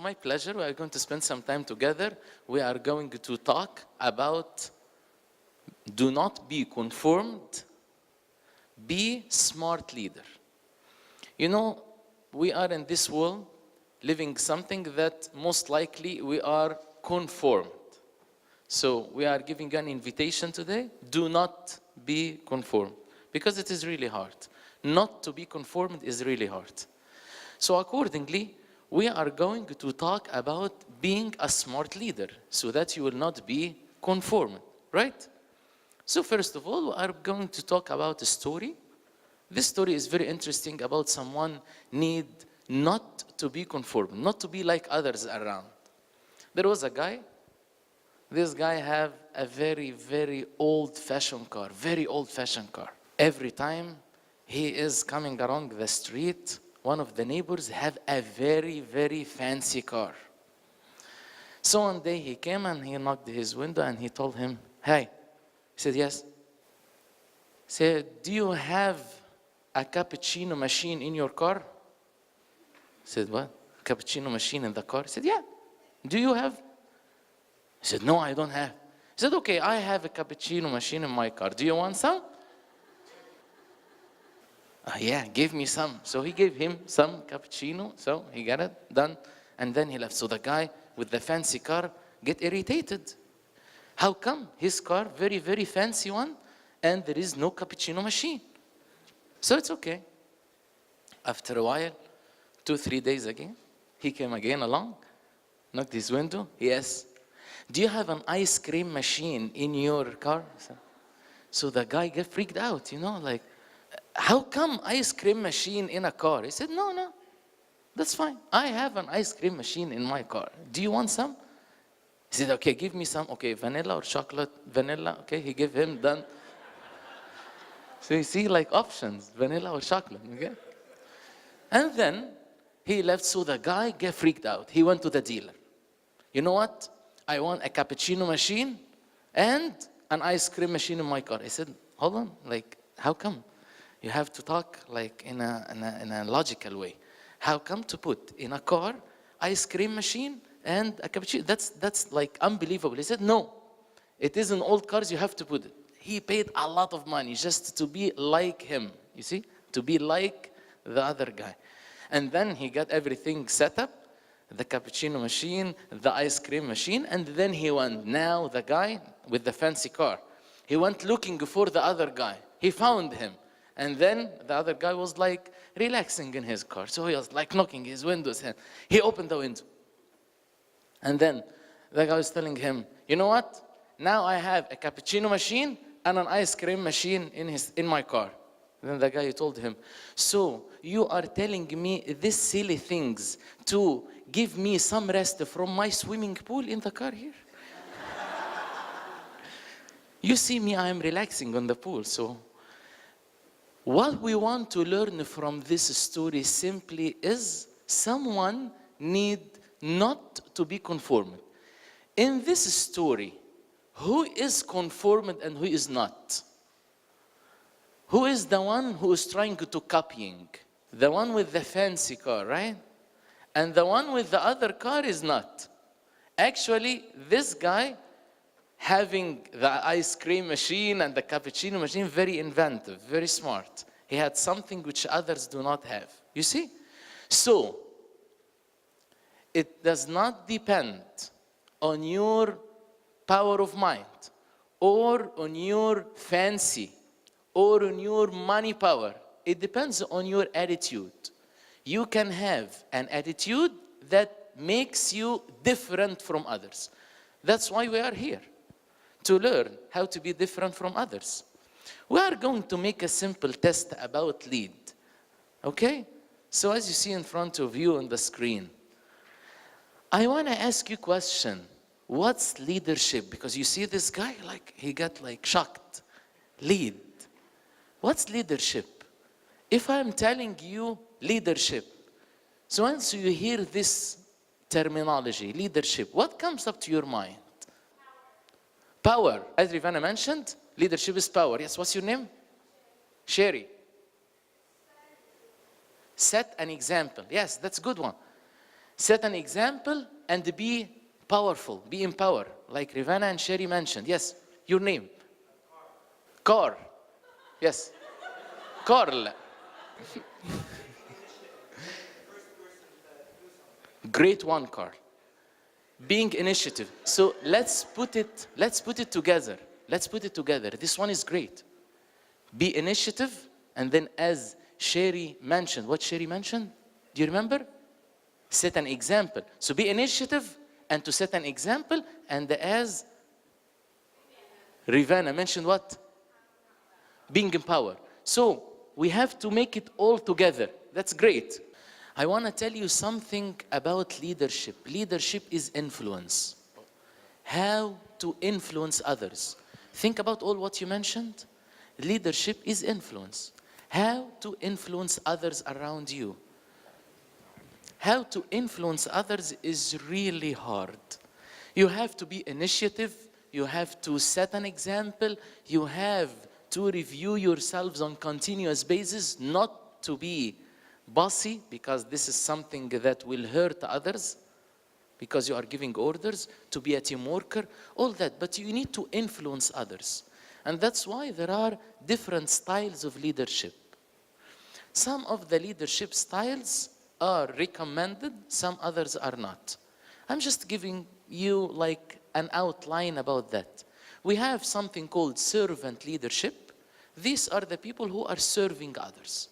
my pleasure. We are going to spend some time together. We are going to talk about do not be conformed, be smart leader. You know, we are in this world living something that most likely we are conformed. So we are giving an invitation today, do not be conformed, because it is really hard. Not to be conformed is really hard. So accordingly, we are going to talk about being a smart leader so that you will not be conformed, right? So first of all, we are going to talk about a story. This story is very interesting about someone need not to be conformed, not to be like others around. There was a guy. This guy have a very, very old-fashioned car, very old-fashioned car. Every time he is coming along the street, one of the neighbors have a very, very fancy car. So one day he came and he knocked his window and he told him, hey. He said, yes. He said, do you have a cappuccino machine in your car? He said, what? Cappuccino machine in the car? He said, yeah. Do you have? He said, no, I don't have. He said, okay, I have a cappuccino machine in my car. Do you want some? Yeah, give me some. So he gave him some cappuccino. So he got it done. And then he left. So the guy with the fancy car get irritated. How come his car, very, very fancy one, and there is no cappuccino machine? So it's okay. After a while, 2-3 days again, he came again along, knocked his window. Yes. Do you have an ice cream machine in your car? So the guy get freaked out, you know, like, how come ice cream machine in a car? He said, no, that's fine. I have an ice cream machine in my car. Do you want some? He said, okay, give me some. Okay, vanilla or chocolate? Vanilla. Okay, he gave him, done. So you see, like options, vanilla or chocolate, okay? And then he left, so the guy get freaked out. He went to the dealer. You know what? I want a cappuccino machine and an ice cream machine in my car. I said, hold on, like, how come? You have to talk like in a logical way. How come to put in a car ice cream machine and a cappuccino? That's like unbelievable. He said, no, it is in old cars, you have to put it. He paid a lot of money just to be like him, you see, to be like the other guy. And then he got everything set up, the cappuccino machine, the ice cream machine, and then he went, now the guy with the fancy car, he went looking for the other guy. He found him. And then the other guy was like relaxing in his car. So he was like knocking his windows. He opened the window. And then the guy was telling him, you know what? Now I have a cappuccino machine and an ice cream machine in my car. Then the guy told him, so you are telling me these silly things to give me some rest from my swimming pool in the car here? You see me, I am relaxing on the pool. So what we want to learn from this story simply is someone need not to be conformed. In this story, who is conformed and who is not? Who is the one who is trying to copying? The one with the fancy car, right? And the one with the other car is not. Actually, this guy having the ice cream machine and the cappuccino machine, very inventive, very smart. He had something which others do not have. You see? So, it does not depend on your power of mind, or on your fancy, or on your money power. It depends on your attitude. You can have an attitude that makes you different from others. That's why we are here, to learn how to be different from others. We are going to make a simple test about lead, okay? So as you see in front of you on the screen, I want to ask you a question. What's leadership? Because you see this guy, like, he got like shocked. Lead. What's leadership? If I'm telling you leadership, so once you hear this terminology, leadership, what comes up to your mind? Power. As Rivana mentioned, leadership is power. Yes, what's your name? Sherry. Set an example. Yes, that's a good one. Set an example and be powerful, be in power. Like Rivana and Sherry mentioned. Yes, your name. Car. Yes. Carl. Great one, Carl. Being initiative. So let's put it together. Let's put it together. This one is great. Be initiative, and then as Sherry mentioned, what Sherry mentioned? Do you remember? Set an example. So be initiative and to set an example, and as Rivana mentioned what? Being in power. So we have to make it all together. That's great. I want to tell you something about leadership. Leadership is influence. How to influence others. Think about all what you mentioned. Leadership is influence. How to influence others around you. How to influence others is really hard. You have to be initiative. You have to set an example. You have to review yourselves on continuous basis, not to be bossy, because this is something that will hurt others, because you are giving orders, to be a team worker, all that. But you need to influence others. And that's why there are different styles of leadership. Some of the leadership styles are recommended, some others are not. I'm just giving you like an outline about that. We have something called servant leadership. These are the people who are serving others.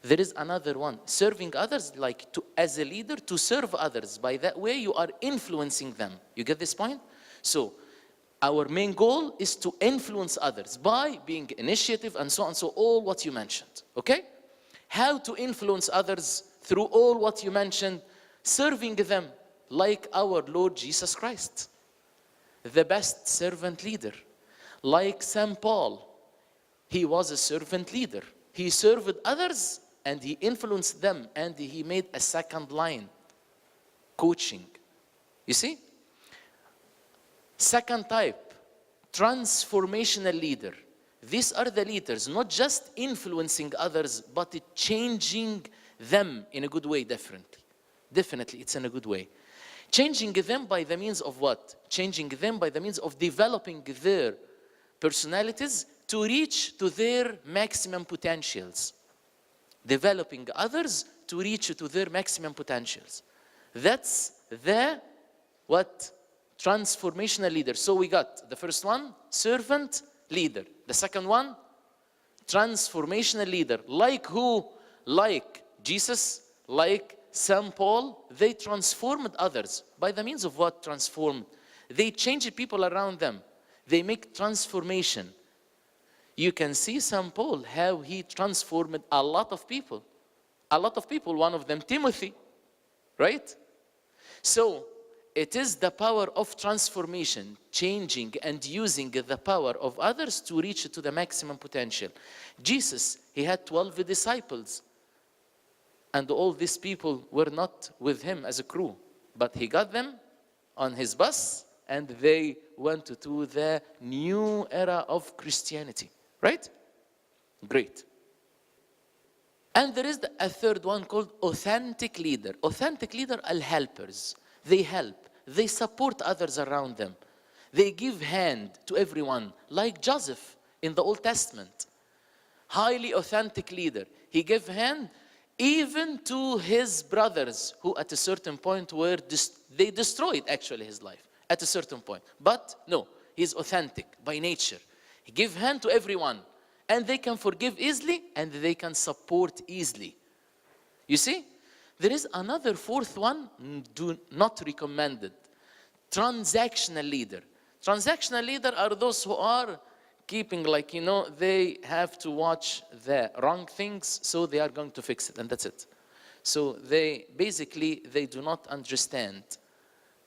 There is another one, serving others, like as a leader, to serve others. By that way, you are influencing them. You get this point? So, our main goal is to influence others by being initiative and so on, so all what you mentioned, okay? How to influence others through all what you mentioned, serving them like our Lord Jesus Christ, the best servant leader. Like St. Paul, he was a servant leader. He served others and he influenced them, and he made a second line, coaching. You see? Second type, transformational leader. These are the leaders, not just influencing others, but changing them in a good way, definitely it's in a good way. Changing them by the means of what? Changing them by the means of developing their personalities to reach to their maximum potentials. Developing others to reach to their maximum potentials. That's the what? Transformational leader. So we got the first one, servant leader. The second one, transformational leader. Like who? Like Jesus, like St. Paul. They transformed others. By the means of what transformed? They changed people around them. They make transformation. You can see St. Paul, how he transformed a lot of people. A lot of people, one of them Timothy, right? So, it is the power of transformation, changing and using the power of others to reach to the maximum potential. Jesus, he had 12 disciples. And all these people were not with him as a crew. But he got them on his bus and they went to the new era of Christianity. Right? Great. And there is a third one called authentic leader. Authentic leader are helpers. They help. They support others around them. They give hand to everyone, like Joseph in the Old Testament. Highly authentic leader. He gave hand even to his brothers, who at a certain point they destroyed actually his life at a certain point. But no, he's authentic by nature. He gives hand to everyone, and they can forgive easily, and they can support easily. You see? There is another fourth one, not recommended. Transactional leader. Transactional leader are those who are keeping, like, they have to watch the wrong things, so they are going to fix it, and that's it. So they do not understand.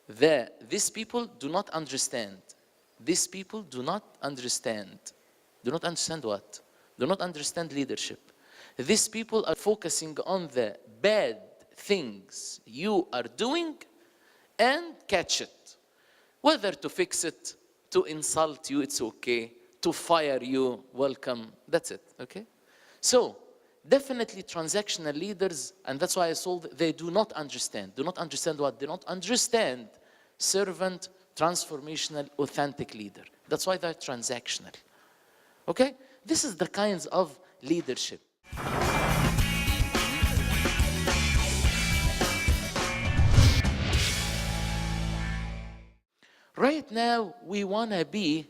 These people do not understand. These people do not understand. Do not understand what? Do not understand leadership. These people are focusing on the bad things you are doing and catch it. Whether to fix it, to insult you, it's okay. To fire you, welcome. That's it, okay? So, Definitely transactional leaders, and that's why I told they do not understand. Do not understand what? They don't understand servant, transformational, authentic leader. That's why they're transactional. Okay? This is the kinds of leadership. Right now, we wanna be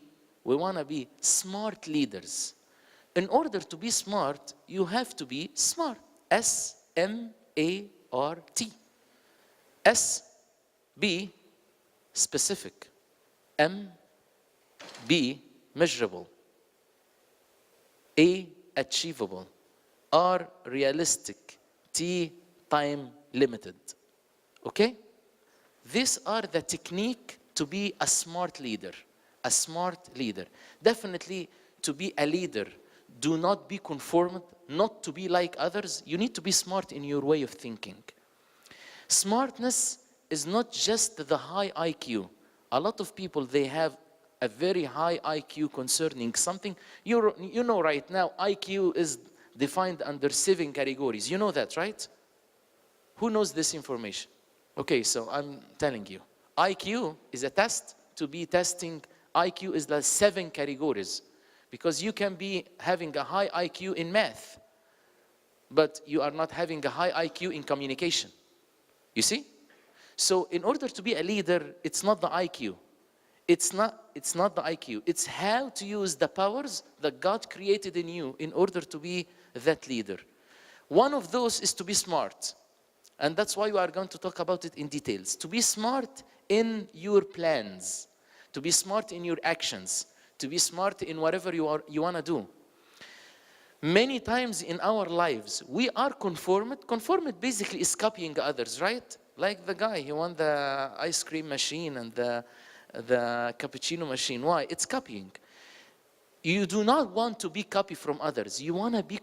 smart leaders. In order to be smart, you have to be smart. S-M-A-R-T. S, be specific. M, be measurable. A, achievable. R, realistic. T, time limited. Okay? These are the technique to be a smart leader. A smart leader. Definitely to be a leader, do not be conformed, not to be like others. You need to be smart in your way of thinking. Smartness is not just the high IQ. A lot of people, they have a very high IQ concerning something. You know right now, IQ is defined under 7 categories. You know that, right? Who knows this information? Okay, so I'm telling you. IQ is a test to be testing. IQ is the 7 categories. Because you can be having a high IQ in math, but you are not having a high IQ in communication. You see? So in order to be a leader, it's not the IQ. It's not the IQ. It's how to use the powers that God created in you in order to be that leader. One of those is to be smart. And that's why we are going to talk about it in details. To be smart in your plans. To be smart in your actions. To be smart in whatever you want to do. Many times in our lives, we are conformed. Conformed basically is copying others, right? Like the guy, he won the ice cream machine and the cappuccino machine. Why? It's copying. You do not want to be copied from others. You want to be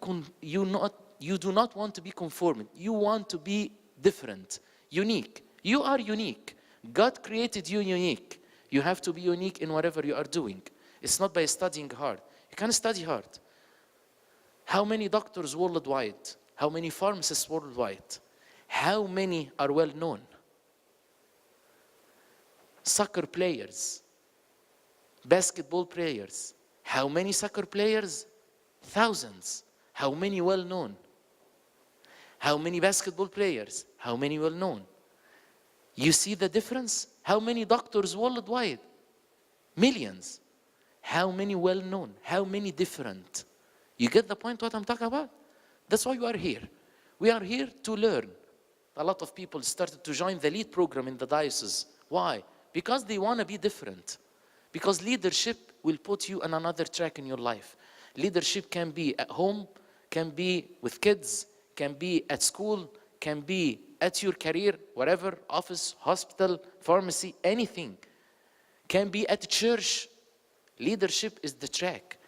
you do not want to be conformed. You want to be different, unique. You are unique. God created you unique. You have to be unique in whatever you are doing. It's not by studying hard. You can study hard. How many doctors worldwide? How many pharmacists worldwide? How many are well known? Soccer players, basketball players. How many soccer players? Thousands. How many well known? How many basketball players? How many well known? You see the difference? How many doctors worldwide? Millions. How many well known? How many different? You get the point what I'm talking about? That's why you are here. We are here to learn. A lot of people started to join the LEAD program in the diocese. Why? Because they want to be different. Because leadership will put you on another track in your life. Leadership can be at home, can be with kids, can be at school, can be at your career, whatever, office, hospital, pharmacy, anything. Can be at church. Leadership is the track.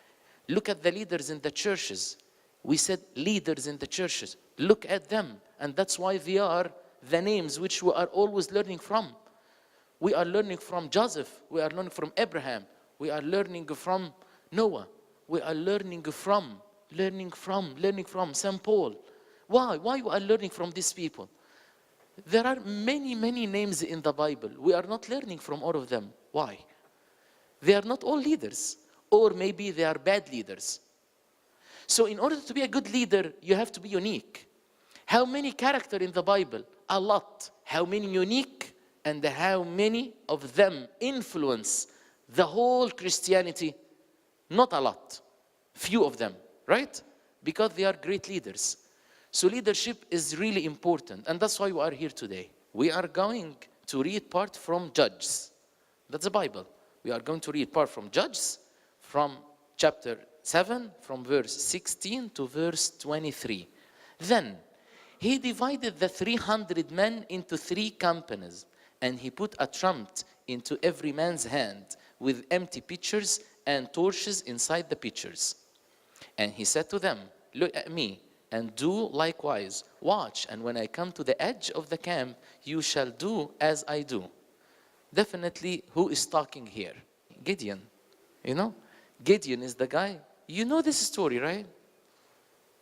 Look at the leaders in the churches. We said leaders in the churches. Look at them. And that's why they are the names which we are always learning from. We are learning from Joseph. We are learning from Abraham. We are learning from Noah. We are learning from St. Paul. Why? Why we are learning from these people? There are many, many names in the Bible. We are not learning from all of them. Why? They are not all leaders. Or maybe they are bad leaders. So in order to be a good leader, you have to be unique. How many characters in the Bible? A lot. How many unique? And how many of them influence the whole Christianity? Not a lot. Few of them, right? Because they are great leaders. So leadership is really important. And that's why we are here today. We are going to read part from Judges. That's the Bible. We are going to read part from Judges, from chapter 7, from verse 16 to verse 23. Then he divided the 300 men into 3 companies, and he put a trumpet into every man's hand with empty pitchers and torches inside the pitchers. And he said to them, look at me and do likewise. Watch, and when I come to the edge of the camp, you shall do as I do. Definitely, who is talking here? Gideon. You know? Gideon is the guy. You know this story, right?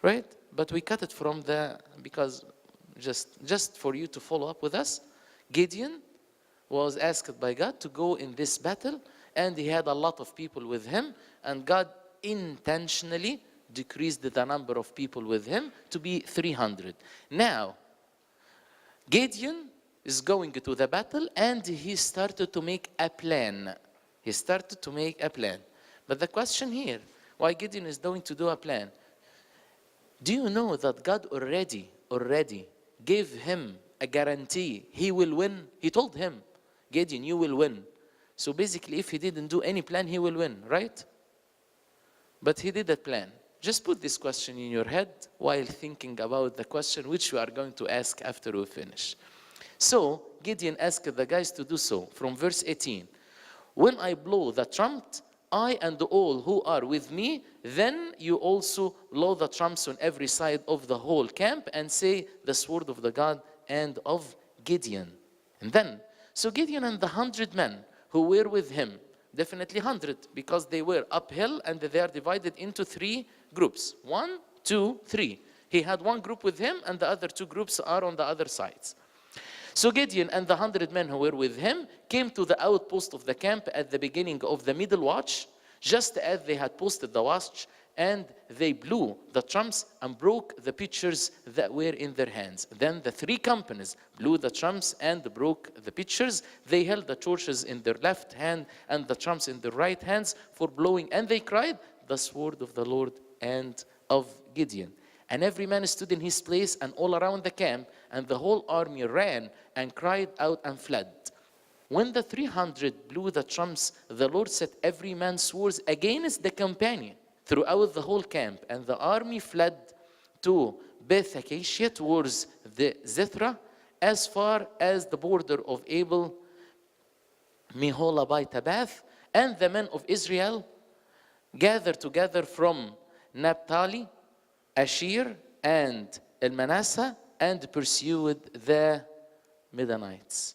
Right? but we cut it from because just for you to follow up with us, Gideon was asked by God to go in this battle, and he had a lot of people with him, and God intentionally decreased the number of people with him to be 300. Now, Gideon is going to the battle, and he started to make a plan. He started to make a plan. But the question here, why Gideon is going to do a plan? Do you know that God already gave him a guarantee he will win? He told him, Gideon, you will win. So basically, if he didn't do any plan, he will win, right? But he did a plan. Just put this question in your head while thinking about the question which we are going to ask after we finish. So Gideon asked the guys to do so. From verse 18, when I blow the trumpet, I and all who are with me, then you also blow the trumps on every side of the whole camp and say the sword of the God and of Gideon. And then, so Gideon and the 100 men who were with him, definitely 100, because they were uphill and they are divided into 3 groups. 1, 2, 3. He had one group with him and the other 2 groups are on the other sides. So Gideon and the 100 men who were with him came to the outpost of the camp at the beginning of the middle watch, just as they had posted the watch, and they blew the trumps and broke the pitchers that were in their hands. Then the 3 companies blew the trumps and broke the pitchers. They held the torches in their left hand and the trumps in their right hands for blowing, and they cried, the sword of the Lord and of Gideon. And every man stood in his place and all around the camp, and the whole army ran and cried out and fled. When the 300 blew the trumps, the Lord set every man's swords against the companion throughout the whole camp, and the army fled to Beth Acacia towards the Zethra, as far as the border of Abel Meholah by Tabath. And the men of Israel gathered together from Naphtali, Asher, and El Manasseh, and pursued the Midianites.